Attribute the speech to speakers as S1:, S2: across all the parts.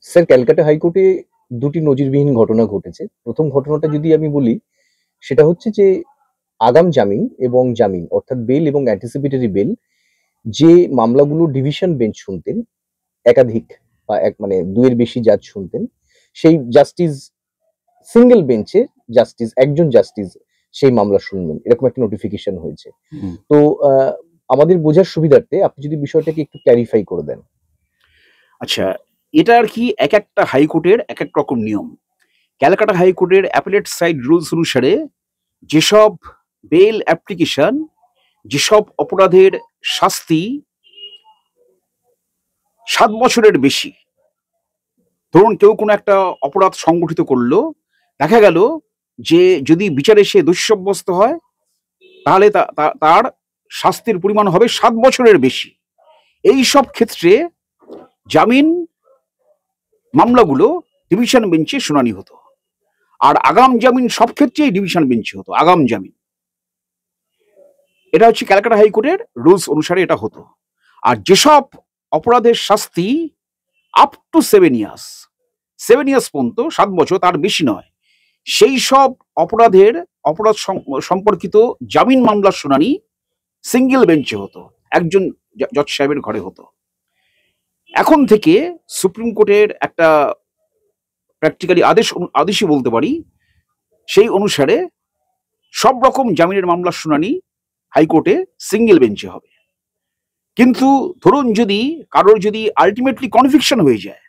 S1: Sir, Calcutta হাইকোর্টে দুটি নজিরবিহীন ঘটনা ঘটেছে। প্রথম ঘটনাটা যদি আমি বলি, সেটা হচ্ছে যে আগাম জামিন এবং জামিন অর্থাৎ বেল এবং অ্যান্টিসিপেটরি বেল যে মামলাগুলো ডিভিশন বেঞ্চ শুনতেন, একাধিক বা মানে ২ এর বেশি জাজ শুনতেন, সেই জাস্টিস সিঙ্গেল বেঞ্চে একজন জাস্টিস সেই মামলা শুনবেন। এরকম একটা নোটিফিকেশন হয়েছে। তো আমাদের বোঝার সুবিধার্থে আপনি যদি বিষয়টাকে একটু ক্ল্যারিফাই করে দেন।
S2: আচ্ছা, এটা আর কি এক একটা হাইকোর্টের এক এক রকম নিয়ম। ক্যালকাটা হাইকোর্টের অ্যাপিলেট সাইড রুলস অনুসারে যেসব বেল অ্যাপ্লিকেশন, যেসব অপরাধের শাস্তি ৭ বছরের বেশি, ধরুন কেউ কোনো একটা অপরাধ সংগঠিত করলো, দেখা গেল যে যদি বিচারে সে দোষী সাব্যস্ত হয় তাহলে তার শাস্তির পরিমাণ হবে ৭ বছরের বেশি। এই সব ক্ষেত্রে জামিন মামলাগুলো ডিভিশন বেঞ্চে শুনানি হতো, আর আগাম জামিন সব ক্ষেত্রেই ডিভিশন বেঞ্চে হতো। আগাম জামিন এটা হচ্ছে ক্যালকাটা হাইকোর্টের রুলস অনুসারে এটা হতো। আর যেসব অপরাধের শাস্তি আপ টু 7 ইয়ার্স পর্যন্ত, ৭ বছর তার বেশি নয়, সেই সব অপরাধ সম্পর্কিত জামিন মামলার শুনানি সিঙ্গেল বেঞ্চে হতো, একজন জজ সাহেবের ঘরে হতো। এখন থেকে সুপ্রিম কোর্টের একটা প্র্যাকটিক্যালি আদেশই বলতে পারি, সেই অনুসারে সব রকম জামিনের মামলার শুনানি হাইকোর্টে সিঙ্গেল বেঞ্চে হবে। কিন্তু ধরুন কারোর যদি আলটিমেটলি কনভিকশন হয়ে যায়,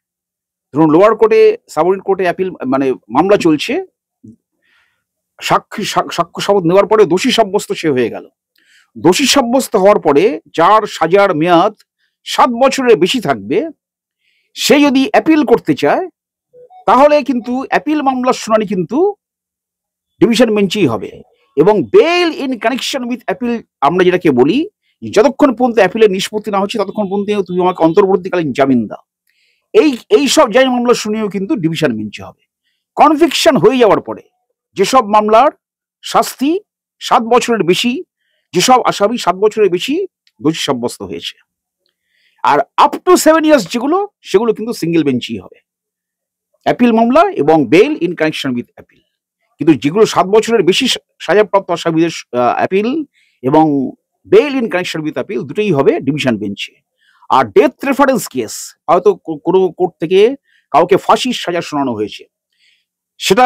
S2: ধরুন লোয়ার কোর্টে, সাবঅর্ডিনেট কোর্টে অ্যাপিল মানে মামলা চলছে, সাক্ষ্য শপথ নেওয়ার পরে দোষী সাব্যস্ত সে হয়ে গেল। দোষী সাব্যস্ত হওয়ার পরে যার সাজার মেয়াদ ৭ বছরের বেশি থাকবে, সে যদি অ্যাপিল করতে চায় তাহলে কিন্তু অ্যাপিল মামলার শুনানি কিন্তু ডিভিশন বেঞ্চেই হবে। এবং bail in connection with appeal আমরা যেটাকে বলি, যতক্ষণ পর্যন্ত অ্যাপিলের নিষ্পত্তি না হচ্ছে ততক্ষণ পর্যন্ত তুমি আমাকে অন্তর্বর্তীকালীন জামিন দাও, এই সব জামিন মামলা শুনিয়েও কিন্তু ডিভিশন বেঞ্চে হবে। কনভিকশন হয়ে যাওয়ার পরে যেসব মামলার শাস্তি ৭ বছরের বেশি, যেসব আসামি ৭ বছরের বেশি দোষী সাব্যস্ত হয়েছে, আর আপ টু 7 ইয়ার্স সেগুলো কিন্তু সিঙ্গেল বেঞ্চই হবে, অ্যাপিল মামলা এবং bail in connection with appeal. কিন্তু যেগুলো ৭ বছরের বেশি সাজাপ্রাপ্ত আসামিদের অ্যাপিল এবং bail in connection with appeal দুটোই হবে ডিভিশন বেঞ্চে। আর ডেথ রেফারেন্স কেস, হয়তো কোনো কোর্ট থেকে কাউকে ফাঁসির সাজা শোনানো হয়েছে, সেটা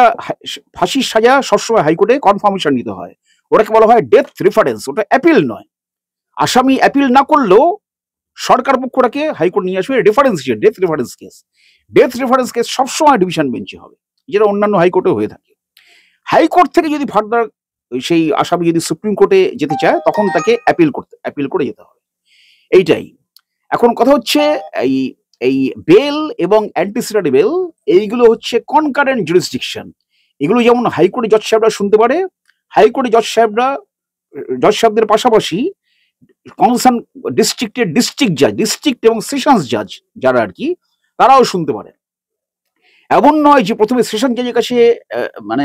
S2: ফাঁসির সাজা সবসময় হাইকোর্টে কনফার্মেশন নিতে হয়, ওটাকে বলা হয় ডেথ রেফারেন্স, ওটা অ্যাপিল নয়। আসামি অ্যাপিল না করলেও সরকার পক্ষটাকে হাইকোর্ট নিয়ে আসবে রেফারেন্স হিসেবে death reference case. Death reference case সবসময় ডিভিশন বেঞ্চে হবে, যেটা অন্যান্য হাইকোর্টে হয়ে থাকে। হাইকোর্ট থেকে যদি ফার্দার সেই আসামি যদি সুপ্রিম কোর্টে যেতে চায় তখন তাকে অ্যাপিল করে যেতে হবে, এইটাই। এখন কথা হচ্ছে এই বেল এবং অ্যান্টিসিপেটরি বেল, এইগুলো হচ্ছে কনকারেন্ট জুরিসডিকশন। এগুলো যেমন হাইকোর্টে জজ সাহেবরা শুনতে পারে, হাইকোর্টে জজ সাহেবদের পাশাপাশি কনসার্ন ডিস্ট্রিক্টের ডিস্ট্রিক্ট এবং সেশনস জাজ যারা আর কি, তারাও শুনতে পারে। এমন নয় যে প্রথমে সেশন জাজের কাছে মানে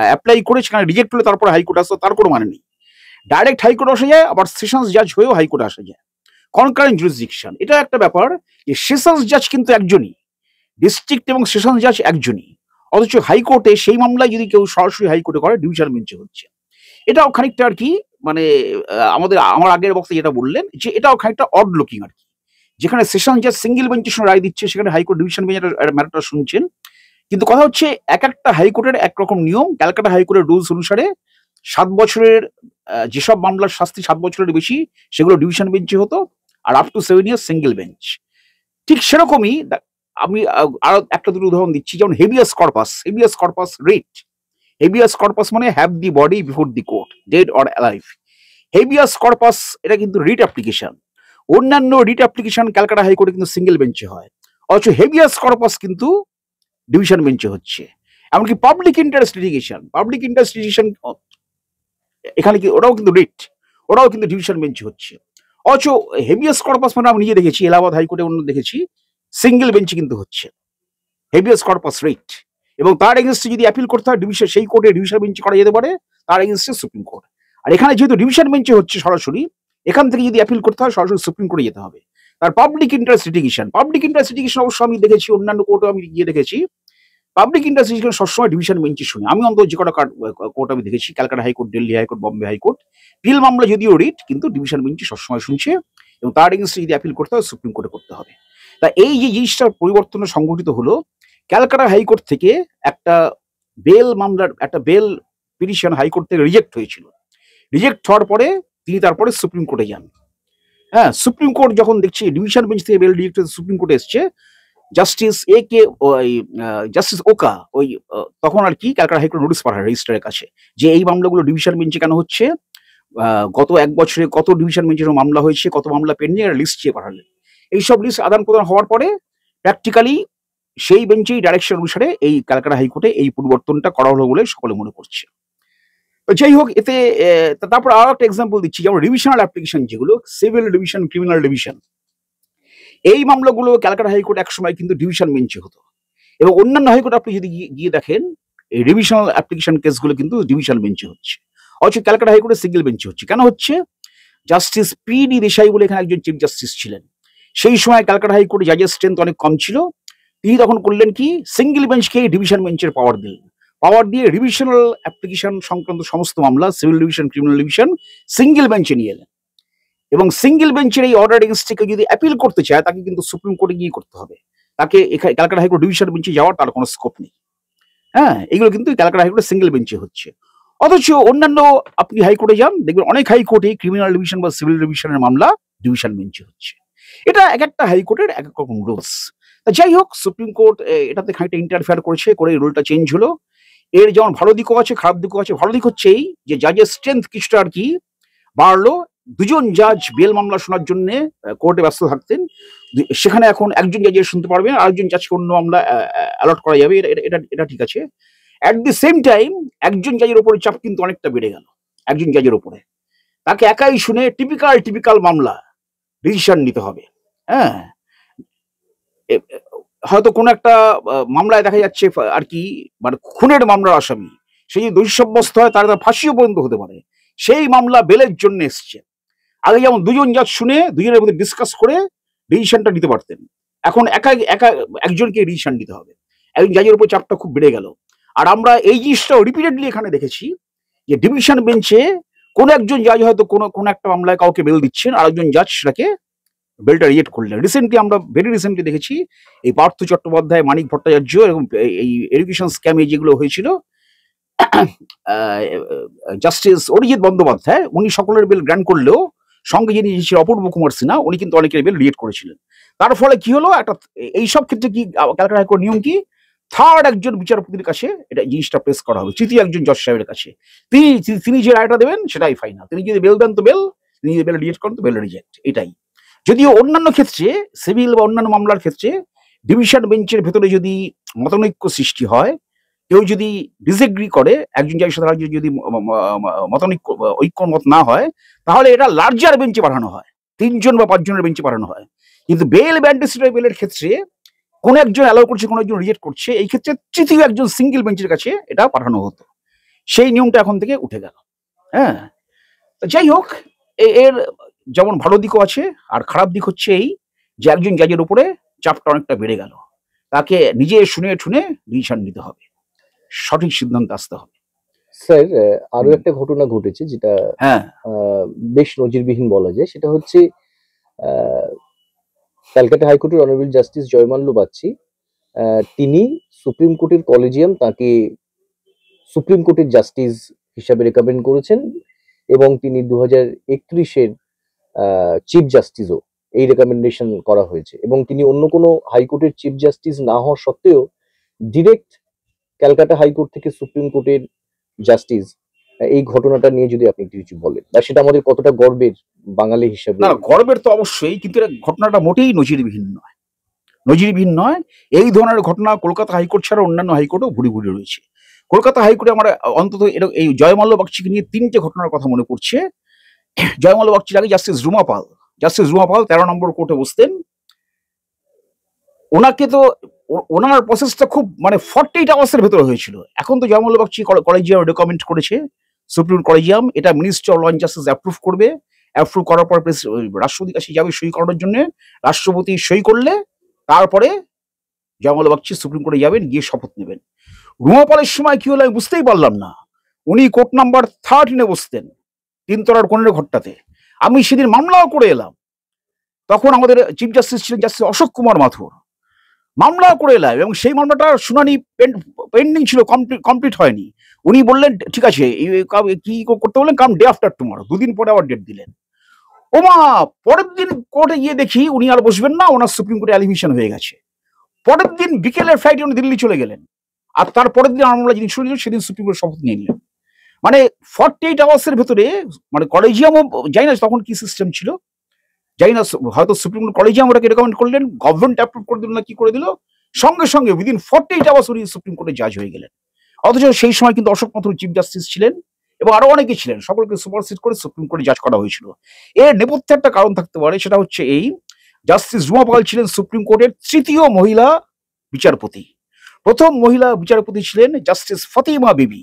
S2: অ্যাপ্লাই করে সেখানে রিজেক্ট হলে তারপরে হাইকোর্ট আসতো, তার কোনো মানে নেই। ডাইরেক্ট হাইকোর্ট আসা যায়, আবার সেশনস জাজ হয়েও হাইকোর্টে আসা যায়। কনকারেন্ট জুরিসডিকশন এটা একটা ব্যাপার, যে সেশনস জাজ কিন্তু একজনই, ডিস্ট্রিক্ট এবং সেশনস জাজ একজনই, অথচ হাইকোর্টে সেই মামলায় যদি কেউ সরাসরি হাইকোর্টে করে ডিভিশন বেঞ্চে হচ্ছে। এটাও খানিকটা আর কি মানে আমার আগের বক্তা যেটা বললেন, যে এটাও খানিকটা অড লুকিং আর কি, যেখানে সেশন জাজ সিঙ্গেল বেঞ্চের সঙ্গে রায় দিচ্ছে, সেখানে হাইকোর্ট ডিভিশন বেঞ্চের ম্যাটারটা শুনছেন। কিন্তু কথা হচ্ছে এক একটা হাইকোর্টের একরকম নিয়ম। ক্যালকাটা হাইকোর্টের রুলস অনুসারে ৭ বছরের যেসব মামলার শাস্তি ৭ বছরের বেশি সেগুলো ডিভিশন বেঞ্চে হতো, আর up to 7 years single bench. ঠিক সেরকমই আমি আরো একটা দুটো উদাহরণ দিচ্ছি, যেমন habeas corpus writ. Habeas corpus মানে have the body before the court, dead or alive. Habeas corpus এটা কিন্তু রিট অ্যাপ্লিকেশন। অন্যান্য রিট অ্যাপ্লিকেশন ক্যালকাটা হাইকোর্টে কিন্তু সিঙ্গেল বেঞ্চে হয়, অথচ হেবিয়াস কর্পাস কিন্তু ডিভিশন বেঞ্চে হচ্ছে। এমনকি পাবলিক ইন্টারেস্ট লিটিগেশন এখানে কি ওটাও কিন্তু রিট, ওটাও কিন্তু ডিভিশন বেঞ্চে হচ্ছে। অথচ হেবিয়াস কর্পাস মানে আমি নিজে দেখেছি, এলাহাবাদ হাইকোর্টে অন্য দেখেছি, সিঙ্গেল বেঞ্চে কিন্তু হচ্ছে হেবিয়াস কর্পাস রিট। এবং তার এগেনস্টে যদি অ্যাপিল করতে হয় সেই কোর্টে ডিভিশন বেঞ্চে করা যেতে পারে, তার এগেনস্টে সুপ্রিম কোর্ট। আর এখানে যেহেতু ডিভিশন বেঞ্চে হচ্ছে সরাসরি, এখান থেকে যদি অ্যাপিল করতে হয় সরাসরি সুপ্রিম কোর্টে যেতে হবে। তার পাবলিক ইন্টারেস্ট লিটিগেশন অবশ্য আমি দেখেছি, অন্যান্য কোর্টে আমি গিয়ে দেখেছি পাবলিক ইন্টারেস্ট লিটিগেশন সবসময় ডিভিশন বেঞ্চে শুনে। আমি অন্তত যে কটা কোর্ট আমি দেখেছি, Calcutta high court, Delhi high court, Bombay high court, PIL মামলা যদিও রিট, কিন্তু ডিভিশন বেঞ্চে সবসময় শুনছে, এবং তার এগেন্স্টে যদি অ্যাপিল করতে হয় সুপ্রিম কোর্টে করতে হবে। তা এই যে জিনিসটার পরিবর্তন সংঘটিত হলো, ক্যালকাটা হাইকোর্ট থেকে একটা বেল পিটিশন হাইকোর্ট থেকে রিজেক্ট হয়েছিল। রিজেক্ট হওয়ার পরে তিনি তারপরে সুপ্রিম কোর্টে যান। হ্যাঁ, সুপ্রিম কোর্ট যখন দেখছি ডিভিশন বেঞ্চ থেকে বেল রিজেক্ট হয়ে সুপ্রিম কোর্টে এসছে, জাস্টিস ওকা তখন আর কি ক্যালকাটা হাইকোর্ট নোটিশ পাঠায় রেজিস্ট্রারের কাছে যে এই মামলাগুলো ডিভিশন বেঞ্চে কেন হচ্ছে, গত 1 বছরে কত ডিভিশন বেঞ্চের মামলা হয়েছে, কত মামলা পেন্ডিং, এর লিস্ট চেয়ে পাঠালেন। এইসব লিস্ট আদান প্রদান হওয়ার পরে প্র্যাকটিক্যালি সেই বেঞ্চেই ডাইরেকশন অনুসারে এই ক্যালকাটা হাইকোর্টে এই পরিবর্তনটা করা হলো বলে সকলে মনে করছে। যাই হোক, এতে তারপর আরো একটা এক্সাম্পল দিচ্ছি, যেমন রিভিশনাল অ্যাপ্লিকেশন যেগুলো, সিভিল ডিভিশন, ক্রিমিনাল ডিভিশন, এই মামলাগুলো ক্যালকাটা হাইকোর্ট একসময় কিন্তু ডিভিশন বেঞ্চে হতো, এবং অন্যান্য হাইকোর্ট আপনি যদি গিয়ে দেখেন এই রিভিশনাল অ্যাপ্লিকেশন কেসগুলো কিন্তু ডিভিশন বেঞ্চে হচ্ছে, অথচ ক্যালকাটা হাইকোর্টে সিঙ্গেল বেঞ্চে হচ্ছে। কেন হচ্ছে? জাস্টিস পি.ডি. দেশাই বলে এখানে একজন চিফ জাস্টিস ছিলেন। সেই সময় ক্যালকাটা হাইকোর্টে জাজের স্ট্রেংথ অনেক কম ছিল। তিনি তখন করলেন কি, সিঙ্গেল বেঞ্চকে ডিভিশন বেঞ্চের পাওয়ার দিলেন। পাওয়ার দিয়ে রিভিশনাল অ্যাপ্লিকেশন সংক্রান্ত সমস্ত মামলা, civil division, criminal division, single বেঞ্চে নিয়ে এলেন। এবং সিঙ্গেল বেঞ্চের এই অর্ডার এগেন্স্টকে যদি অ্যাপিল করতে চায়, তাকে কিন্তু সুপ্রিম কোর্টে গিয়ে করতে হবে। তাকে ক্যালকাটা হাইকোর্ট ডিভিশন বেঞ্চে যাওয়ার তার কোনো স্কোপ নেই। হ্যাঁ, এগুলো কিন্তু ক্যালকাটা হাইকোর্টে সিঙ্গেল বেঞ্চে হচ্ছে। অথচ অন্যান্য আপনি হাইকোর্টে যান, দেখবেন অনেক হাইকোর্টে ক্রিমিনাল ডিভিশন বা সিভিল ডিভিশনের মামলা ডিভিশন বেঞ্চে হচ্ছে। এটা এক একটা হাইকোর্টের এক এক রকম রুলস। যাই হোক, সুপ্রিম কোর্ট এটাতে খানিকটা ইন্টারফেয়ার করেছে, করে রুলটা চেঞ্জ হলো। এর যেমন ভালো দিকও আছে, খারাপ দিকও আছে। ভালো দিক হচ্ছে এই যে জাজের স্ট্রেংথ কিছুটা আর কি বাড়লো। 2 জন জাজ বেল মামলা শোনার জন্য কোর্টে ব্যস্ত থাকতেন, সেখানে এখন একজন জাজের শুনতে পারবেন, আরেকজন জাজকে অন্য মামলা অ্যালট করা যাবে। এটা ঠিক আছে। অ্যাট দি সেম টাইম একজন জাজের উপরে চাপ কিন্তু অনেকটা বেড়ে গেল। একজন জাজের উপরে তাকে একাই শুনে টিপিক্যাল মামলা ডিসিশন নিতে হবে। হ্যাঁ, হয়তো কোনো একটা মামলায় দেখা যাচ্ছে আর কি, মানে খুনের মামলার আসামি, সে যদি দোষী সাব্যস্ত হয় তার ফাঁসিও পর্যন্ত হতে পারে, সেই মামলা বেলের জন্য এসছে। আগে যেমন 2 জন জাজ শুনে 2 জনের মধ্যে ডিসকাস করে ডিসিশনটা নিতে পারতেন, এখন একা একজনকে ডিসিশন নিতে হবে। একজন জাজের উপর চাপটা খুব বেড়ে গেল। আর আমরা এই জিনিসটাও রিপিটেডলি এখানে দেখেছি যে ডিভিশন বেঞ্চে কোন একজন জাজ হয়তো কোন একটা মামলায় কাউকে বেল দিচ্ছেন, আরেকজন জাজ সেটাকে বেলটা রিজেক্ট করলেন। আমরা ভেরি রিসেন্টলি দেখেছি এই পার্থ চট্টোপাধ্যায়, মানিক ভট্টাচার্য এবং এই এডুকেশন স্ক্যামে যেগুলো হয়েছিল, জাস্টিস অরিজিৎ বন্দ্যোপাধ্যায় উনি সকলের বেল গ্র্যান্ট করলেও সঙ্গে যিনি ছিলেন অপূর্ব কুমার সিনহা, উনি কিন্তু অনেকের বেল রিজেক্ট করেছিলেন। তার ফলে কি হলো, একটা এইসব ক্ষেত্রে কি ক্যালকাটা হাইকোর্ট নিয়ম কি, থার্ড একজন বিচারপতির কাছে এটা জিনিসটা প্রেস করা হবে, তৃতীয় একজন জজ সাহেবের কাছে। তিনি যে রায়টা দেবেন সেটাই ফাইনাল। তিনি যদি বেল দেন তো বেল, তিনি যদি বেল রিজেক্ট করেন তো বেল রিজেক্ট। এটাই। যদিও অন্যান্য ক্ষেত্রে, সিভিল বা অন্যান্য মামলার ক্ষেত্রে ডিভিশন বেঞ্চের ভেতরে যদি মতানৈক্য সৃষ্টি হয়, কেউ যদি ডিসএগ্রি করে, একজন জাজের সাথে যদি মতানৈক্য ঐক্যমত না হয়, তাহলে এটা লার্জার বেঞ্চে পাঠানো হয়, 3 জন বা 5 জনের বেঞ্চে পাঠানো হয়। কিন্তু বেল বা অ্যান্টিসিপেটরি বেলের ক্ষেত্রে কোন একজন অ্যালাউ করছে, কোন একজন রিজেক্ট করছে, এই ক্ষেত্রে তৃতীয় একজন সিঙ্গেল বেঞ্চের কাছে এটা পাঠানো হতো। সেই নিয়মটা এখন থেকে উঠে গেল। হ্যাঁ, যাই হোক, এর যেমন ভালো দিকও আছে, আর খারাপ দিক হচ্ছে এই যে একজন জাজের উপরে চাপটা অনেকটা বেড়ে গেল। তাকে নিজে শুনে ডিসিশন নিতে হবে, সঠিক সিদ্ধান্ত আসতে হবে।
S1: স্যার, আরো একটা ঘটনা ঘটেছে যেটা বেশ নজিরবিহীন বলা যায়। সেটা হচ্ছে ক্যালকাটা হাইকোর্টের অনারেবল জাস্টিস জয়মাল্য বাগচি, তিনি সুপ্রিম কোর্টের কলেজিয়াম তাকে সুপ্রিম কোর্টের জাস্টিস হিসাবে রেকমেন্ড করেছেন, এবং তিনি 2031-এর চিফ জাস্টিসও এই রেকমেন্ডেশন করা হয়েছে। এবং তিনি অন্য কোনো হাইকোর্টের চিফ জাস্টিস না হওয়া সত্ত্বেও ডিরেক্ট ক্যালকাটা হাইকোর্ট থেকে সুপ্রিম কোর্টের জাস্টিস। এই ঘটনাটা নিয়ে যদি আপনি কিছু বলেন, বা সেটা আমাদের কতটা গর্বের বাঙালি হিসেবে।
S2: না, গর্বের তো অবশ্যই, কিন্তু ঘটনাটা মোটেই নজিরবিহীন নয়। এই ধরনের ঘটনা কলকাতা হাইকোর্ট ছাড়া অন্যান্য হাইকোর্টেও ভুরি রয়েছে। কলকাতা হাইকোর্টে আমার অন্তত এই জয়মাল্য বাগচিকে নিয়ে 3টে ঘটনার কথা মনে পড়ছে। জয়মাল্য বাগচির আগে জাস্টিস রুমা পাল 13 নম্বর কোর্টে বসতেন। ওনাকে তো ওনার প্রসেসটা খুব 48 আওয়ার্সের ভেতরে হয়েছিল। এখন তো জয়মাল্য বাগচি কলেজিয়াম রেকমেন্ড করেছে, সুপ্রিম কলেজিয়াম, এটা ministry of law and justice approve করবে, অ্যাপ্রুভ করার পর রাষ্ট্রপতির কাছে যাবে সই করানোর জন্য। রাষ্ট্রপতি সই করলে তারপরে জয়মাল্য বাগচি সুপ্রিম কোর্টে যাবেন, গিয়ে শপথ নেবেন। রুমা পালের সময় কি হলো আমি বুঝতেই পারলাম না। উনি কোর্ট নাম্বার 13 বসতেন, 3 তলার কোণের ঘরটাতে। আমি সেদিন মামলাও করে এলাম। তখন আমাদের চিফ জাস্টিস ছিলেন জাস্টিস অশোক কুমার মাথুর। মামলাও করে এলাম এবং সেই মামলাটার শুনানি পেন্ডিং ছিল, কমপ্লিট হয়নি। উনি বললেন ঠিক আছে, কি করতে বললেন, কাম ডে আফটার টুমরো, 2 দিন পরে আবার ডেট দিলেন। ওমা, পরের দিন কোর্টে গিয়ে দেখি উনি আর বসবেন না, ওনার সুপ্রিম কোর্টে অ্যালিগেশন হয়ে গেছে। পরের দিন বিকেলের ফ্লাইটে উনি দিল্লি চলে গেলেন। আর তারপরের দিন আমরা যেদিন শুনেছি সেদিন সুপ্রিম কোর্ট শপথ নিয়ে নিলেন। মানে 48 আওয়ার্সের ভেতরে, মানে কলেজিয়ামও যাই না তখন কি সিস্টেম ছিল যাই না, হয়তো সুপ্রিম কোর্ট কলেজিয়াম ওটাকে রেকমেন্ড করলেন, গভর্নমেন্ট অ্যাপ্রুভ করে দিল না কি করে দিল, সঙ্গে সঙ্গে উইদিন 48 আওয়ার্স উনি সুপ্রিম কোর্টে জাজ হয়ে গেলেন। অথচ সেই সময় কিন্তু অশোক মাথুর চিফ জাস্টিস ছিলেন এবং আরো অনেকে ছিলেন, সকলকে সুপারসিড করে সুপ্রিম কোর্টে জাজ করা হয়েছিল। এর নেপথ্যে একটা কারণ থাকতে পারে, সেটা হচ্ছে এই, জাস্টিস রুমা পাল ছিলেন সুপ্রিম কোর্টের তৃতীয় মহিলা বিচারপতি। প্রথম মহিলা বিচারপতি ছিলেন জাস্টিস ফাতিমা বিবি।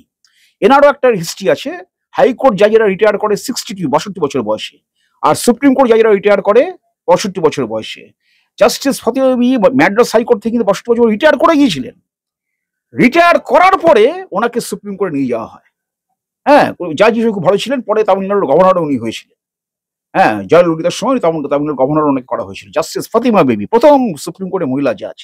S2: এনারও একটা হিস্ট্রি আছে। হাইকোর্ট জাজেরা রিটায়ার করে 62 বছর বয়সে, আর সুপ্রিম কোর্ট জাজেরা রিটায়ার করে 65 বছর বয়সে। জাস্টিস ফাতিমা বিবি ম্যাড্রাস হাইকোর্ট থেকে কিন্তু 62 বছর রিটায়ার করে গিয়েছিলেন। রিটায়ার করার পরে ওনাকে সুপ্রিম কোর্টে নিয়ে যাওয়া হয়। হ্যাঁ, জাজ হিসেবে খুব ভালো ছিলেন, পরে তামিলনাড়ুর গভর্নর উনি হয়েছিলেন। হ্যাঁ, জয়ললিতার সময় তামিলনাড়ুর গভর্নর অনেক করা হয়েছিল। জাস্টিস ফাতিমা বিবি প্রথম সুপ্রিম কোর্টে মহিলা জাজ।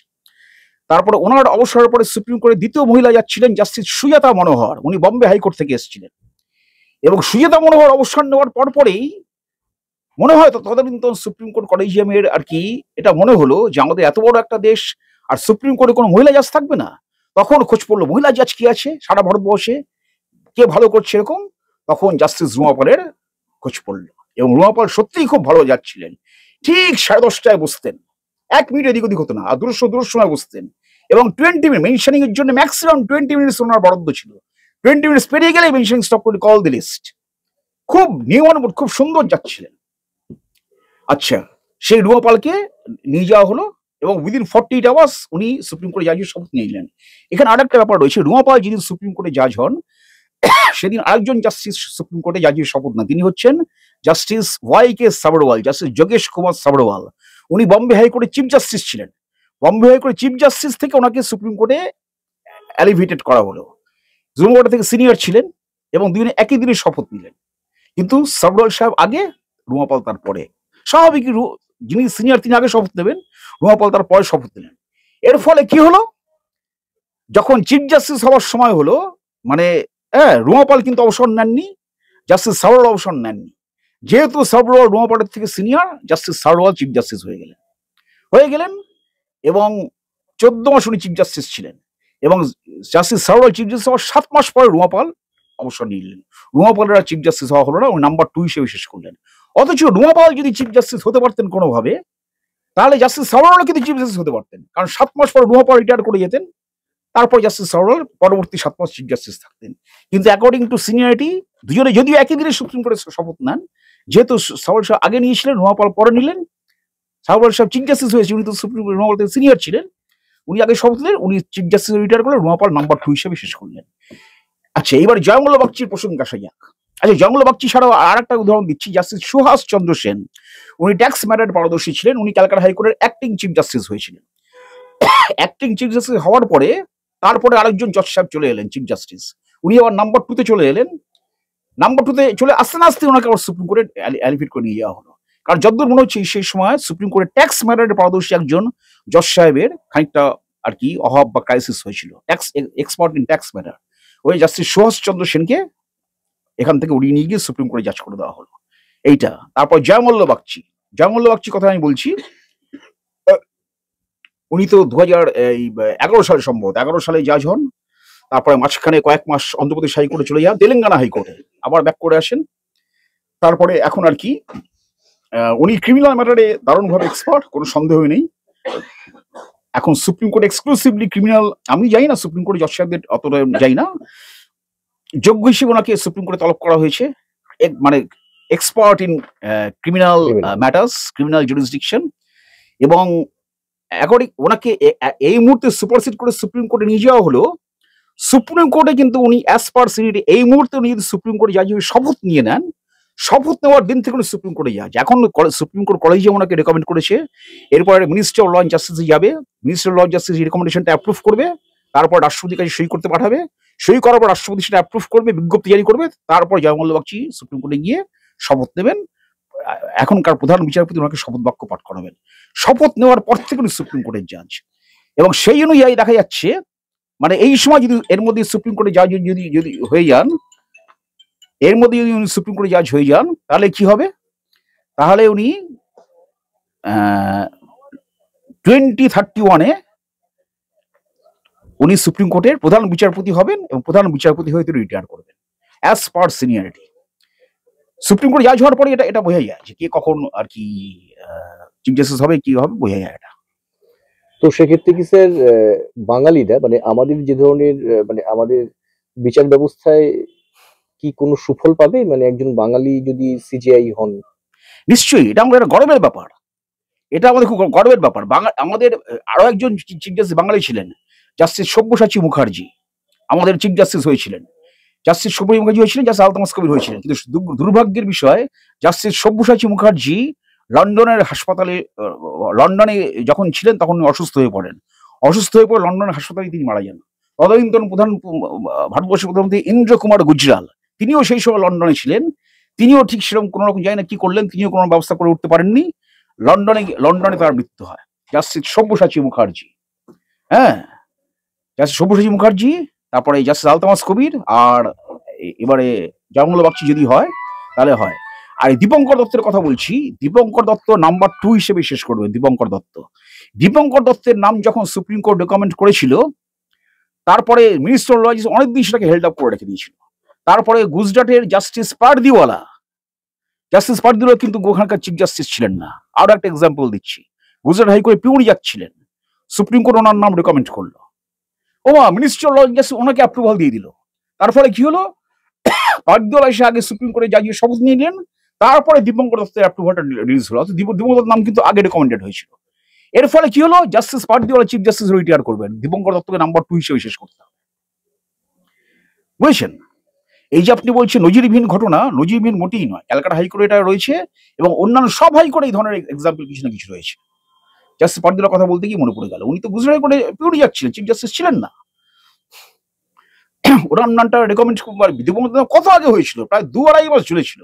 S2: তারপরে ওনার অবসরের পরে সুপ্রিম কোর্টে দ্বিতীয় মহিলা জাজ ছিলেন জাস্টিস সুজাতা মনোহর। উনি বম্বে হাইকোর্ট থেকে এসেছিলেন এবং সুজাতা মনোহর অবসর নেওয়ার পরপরেই মনে হয় তদানীন্তন সুপ্রিম কোর্ট কলেজিয়ামের আর কি এটা মনে হলো যে আমাদের এত বড় একটা দেশ আর সুপ্রিম কোর্টে কোনো মহিলা জাজ থাকবে না। তখন খোঁজ পড়লো মহিলা জাজ কি আছে সারা ভারতবর্ষে, কে ভালো করছে এরকম। তখন জাস্টিস রুমা পালের খোঁজ পড়লো এবং রুমা পাল সত্যিই খুব ভালো জাজ ছিলেন। ঠিক 10:30টায় বসতেন, 1 মিনিট এদিক ওদিক হতো না, আর দূর সময় বসতেন এবং 20 মিনিট মেনশনিং এর জন্য ম্যাক্সিমাম 20 মিনিটস ওনার বরাদ্দ ছিল। 20 মিনিটস পেরিয়ে গেলে মেনশনিং স্টপ করে কল দি লিস্ট। খুব নিয়মানুবর্ত, খুব সুন্দর যাচ্ছিলেন। আচ্ছা, সেই রুমা পালকে নিয়ে যাওয়া হলো এবং উইদিন 48 আওয়ার্স উনি সুপ্রিম কোর্টে জাজের শপথ নিয়ে নিলেন। এখানে আরেকটা ব্যাপার রয়েছে, রুমা পাল যেদিন সুপ্রিম কোর্টে জাজ হন সেদিন আরেকজন জাস্টিস সুপ্রিম কোর্টে জাজের শপথ না, তিনি হচ্ছেন justice YK Sabharwal, justice Yogesh Kumar Sabharwal. উনি বম্বে হাইকোর্টের চিফ জাস্টিস ছিলেন। বম্বে হাইকোর্টের চিফ জাস্টিস থেকে ওনাকে সুপ্রিম কোর্টে এলিভেটেড করা হলো। রুমা পাল থেকে সিনিয়র ছিলেন এবং দুজনে একই দিনে শপথ নিলেন, কিন্তু সাবরওয়াল সাহেব আগে, রুমা পাল তারপরে। স্বাভাবিক, যিনি সিনিয়র তিনি আগে শপথ নেবেন, রুমা পাল তার পরে শপথ নিলেন। এর ফলে কি হলো, যখন চিফ জাস্টিস হওয়ার সময় হলো, মানে রুমা পাল কিন্তু অবসর নেননি, জাস্টিস সাবরওয়াল অবসর নেননি। যেহেতু সাবরওয়াল রুমা পালের থেকে senior, justice Sabharwal chief justice হয়ে গেলেন এবং 14 মাস উনি চিফ জাস্টিস ছিলেন এবং জাস্টিস সাবরওয়াল চিফ জাস্টিস হওয়ার 7 মাস পরে রুমা পাল অবসর নিলেন। রুমা পালের চিফ জাস্টিস হওয়া হলো না, উনি নাম্বার 2 হিসেবে শেষ করলেন। অথচ রুমা পাল যদি চিফ জাস্টিস হতে পারতেন কোনোভাবে, তাহলে জাস্টিস সাবরওয়াল কিন্তু চিফ জাস্টিস হতে পারতেন, কারণ 7 মাস পর রুমা পাল রিটায়ার করে যেতেন, তারপর জাস্টিস সাবরওয়াল পরবর্তী 7 মাস চিফ জাস্টিস থাকতেন। কিন্তু অ্যাকর্ডিং টু সিনিয়রিটি দুজনে যদিও একই দিনে সুপ্রিম কোর্টে শপথ নেন, যেহেতু সাবরওয়াল সাহেব আগে নিয়েছিলেন, রুমা পাল পরে নিলেন। সাবরওয়াল সাহেব চিফ জাস্টিস হয়েছে, উনি তো সুপ্রিম কোর্ট রুমা পাল থেকে সিনিয়র ছিলেন, উনি আগে শপথ নিলেন, উনি চিফ জাস্টিস রিটায়ার করলেন, রুমা পাল নাম্বার 2 হিসেবে শেষ করলেন। আচ্ছা, এবার জয়মাল্য বাগচির প্রসঙ্গে আসা যাক। আচ্ছা, জয়মাল্য বাগচি ছাড়াও আর একটা উদাহরণ দিচ্ছি, জাস্টিস সুহাস চন্দ্র সেন। উনি ট্যাক্স ম্যাটারে পারদর্শী ছিলেন, উনি ক্যালকাটা হাইকোর্টের অ্যাক্টিং চিফ জাস্টিস হয়েছিলেন। অ্যাক্টিং চিফ জাস্টিস হওয়ার পরে তারপরে আরেকজন জজ সাহেব চলে এলেন চিফ জাস্টিস, উনি আবার নাম্বার 2-তে চলে এলেন। নাম্বার 2-তে চলে আস্তে আস্তে ওনাকে আবার সুপ্রিম কোর্টে এলিভেট করে নিয়ে যাওয়া হলো, কারণ যতদূর মনে হচ্ছে সেই সময় সুপ্রিম কোর্টে ট্যাক্স ম্যাটারে পারদর্শী একজন জজ সাহেবের খানিকটা আর কি অভাব বা ক্রাইসিস হয়েছিল, tax expert in tax matter. ওই জাস্টিস সুহাস চন্দ্র সেনকে এখান থেকে উড়িয়ে নিয়ে গিয়ে সুপ্রিম কোর্টে জাজ করে দেওয়া হলো। এইটা। তারপর জয়মাল্য বাগচি কথা আমি বলছি, উনি তো 2011 সালে সম্ভবত 11 সালে জাজ হন। তারপরে মাঝখানে কয়েক মাস অন্ধ্রপ্রদেশ হাইকোর্টে চলে যান, তেলেঙ্গানা হাইকোর্টে আবার ব্যাক করে আসেন। তারপরে এখন আর কি উনি ক্রিমিনাল ম্যাটারে দারুণভাবে এক্সপার্ট, কোনো সন্দেহ নেই। এখন সুপ্রিম কোর্ট এক্সক্লুসিভলি ক্রিমিনাল, আমি যাই না সুপ্রিম কোর্টে জজ সাহেবদের অতটা যাই না, যোগ্য হিসেবে ওনাকে সুপ্রিম কোর্টে তলব করা হয়েছে, মানে expert in criminal matters, criminal jurisdiction. এবং অ্যাকর্ডিং ওনাকে এই মুহূর্তে সুপারসিড করে সুপ্রিম কোর্টে নিয়ে যাওয়া হলো। সুপ্রিম কোর্টে কিন্তু উনি অ্যাজ পার সিনিয়রিটি এই মুহূর্তে উনি যদি সুপ্রিম কোর্টে জাজ হিসেবে শপথ নিয়ে নেন, শপথ নেওয়ার দিন থেকে উনি সুপ্রিম কোর্টে যাচ্ছে। এখন সুপ্রিম কোর্ট কলেজে ওনাকে রেকমেন্ড করেছে, এরপরে মিনিস্ট্রি অফ ল অ্যান্ড জাস্টিসে যাবে, ministry of law and justice রেকমেন্ডেশনটা অ্যাপ্রুভ করবে, তারপর রাষ্ট্রপতির কাছে সই করতে পাঠাবে, সই করার পর রাষ্ট্রপতি সেটা অ্যাপ্রুভ করবে, বিজ্ঞপ্তি জারি করবে, তারপর জয়মল্ল বাগচি সুপ্রিম কোর্টে গিয়ে শপথ নেবেন। এখনকার প্রধান বিচারপতি ওনাকে শপথ বাক্য পাঠ করাবেন। শপথ নেওয়ার পর থেকে উনি সুপ্রিম কোর্টের জাজ, এবং সেই অনুযায়ী দেখা যাচ্ছে মানে এই সময় যদি এর মধ্যে সুপ্রিম কোর্টে জাজ যদি যদি হয়ে যান, এর মধ্যে যদি উনি সুপ্রিম কোর্টে জাজ হয়ে যান, তাহলে কি হবে? তাহলে উনি 2031-এ উনি সুপ্রিম কোর্টের প্রধান বিচারপতি হবেন, এবং প্রধান বিচারপতি হয়ে তিনি রিটায়ার করবেন as per seniority. Supreme court জাজ হওয়ার পরে এটা এটা বোঝা যায় যে কে কখন আর কি চিফ জাস্টিস হবে, কি হবে, বোঝা যায় এটা।
S1: তো সেক্ষেত্রে কি স্যার বাঙালিরা মানে আমাদের যে ধরনের মানে আমাদের বিচার ব্যবস্থায় কি কোনো সুফল পাবে, মানে একজন বাঙালি যদি সিজিআই হন?
S2: নিশ্চয়ই, এটা আমাদের একটা গর্বের ব্যাপার, এটা আমাদের খুব গর্বের ব্যাপার। আমাদের আরো একজন চিফ জাস্টিস বাঙালি ছিলেন, জাস্টিস সব্যসাচী মুখার্জি আমাদের চিফ জাস্টিস হয়েছিলেন। জাস্টিস সব্যসাচী মুখার্জি হয়েছিলেন, জাস্টিস আলতামাস কবির হয়েছিলেন। কিন্তু দুর্ভাগ্যের বিষয়, জাস্টিস সব্যসাচী মুখার্জি লন্ডনের হাসপাতালে, লন্ডনে যখন ছিলেন তখন উনি অসুস্থ হয়ে পড়েন। অসুস্থ হয়ে পড়ে লন্ডনের হাসপাতালে তিনি মারা যান। তদানীন্তন ভারতবর্ষের প্রধানমন্ত্রী ইন্দ্র কুমার গুজরাল, তিনিও সেই সময় লন্ডনে ছিলেন। তিনিও ঠিক সেরকম কোনো রকম জানি না কি করলেন, তিনিও কোনো ব্যবস্থা করে উঠতে পারেননি। লন্ডনে তার মৃত্যু হয়। জাস্টিস সব্যসাচী মুখার্জি, হ্যাঁ, জাস্টিস সব্যসাচী মুখার্জি, তারপরে জাস্টিস আলতামাস কবির, আর এবারে জয়মল্ল বাগচি যদি হয় তাহলে হয়। আর দীপঙ্কর দত্তের কথা বলছি, দীপঙ্কর দত্ত নাম্বার 2 হিসেবে শেষ করবেন। দীপঙ্কর দত্তের নাম যখন সুপ্রিম কোর্ট রেকমেন্ড করেছিল, তারপরে মিনিস্টার অফ ল অনেকদিন সেটাকে হেল্ড আপ করে রেখে দিয়েছিল। তারপরে গুজরাটের জাস্টিস পারদিওয়ালা কিন্তু ওখানকার চিফ জাস্টিস ছিলেন না। আরো একটা এক্সাম্পল দিচ্ছি, গুজরাট হাইকোর্টে পিউরি যাচ্ছিলেন, সুপ্রিম কোর্ট ওনার নাম রেকমেন্ড করলো, মিনিস্ট্রি অফ ল জাস্টিস ওনাকে অ্যাপ্রুভাল দিয়ে দিল। তার ফলে কি হলো, পারদিওয়ালা এসে আগে সুপ্রিম কোর্টে জাজিয়ে শপথ নিয়ে নিলেন, তারপরে দীপঙ্কর দত্তের অ্যাপ্রুভালটা রিলিজ হলো। দীপঙ্কর দত্তের নাম কিন্তু আগে রেকমেন্ডেড হয়েছিল। এর ফলে কি হলো, justice Pardiwala chief justice retire করবেন, দীপঙ্কর দত্তকে নাম্বার 2 হিসেবে শেষ করতে হবে। বুঝেছেন? এই যে আপনি বলছেন নজিরবিহীন ঘটনা, নজিরবিহীন মোটেই নয়। ক্যালকাটা হাইকোর্টে এটা রয়েছে, এবং অন্যান্য সব হাইকোর্টে এই ধরনের এক্সাম্পল কিছু না কিছু রয়েছে। জাস্টিস পারদিওয়ালার কথা বলতে গিয়ে মনে পড়ে গেল, উনি তো গুজরাট হাইকোর্টে পিউরি যাচ্ছিলেন, চিফ জাস্টিস ছিলেন না। ওনার নামটা রেকমেন্ড দীপঙ্কর দত্ত কত আগে হয়েছিল, প্রায় 2-2.5 মাস চলেছিল।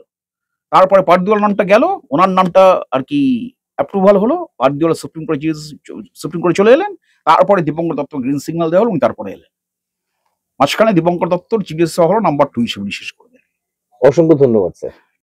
S2: তারপরে পারদিওয়ালার নামটা গেল, ওনার নামটা আর কি অ্যাপ্রুভাল হলো, পারদিওয়ালা সুপ্রিম কোর্টে চলে এলেন, তারপরে দীপঙ্কর দত্ত গ্রিন সিগন্যাল দেওয়া হলো, উনি তারপরে এলেন। মাঝখানে দীপঙ্কর দত্তর চিফ জাস্টিস হলো নাম্বার 2 হিসেবে শেষ করবেন।
S1: অসংখ্য ধন্যবাদ স্যার।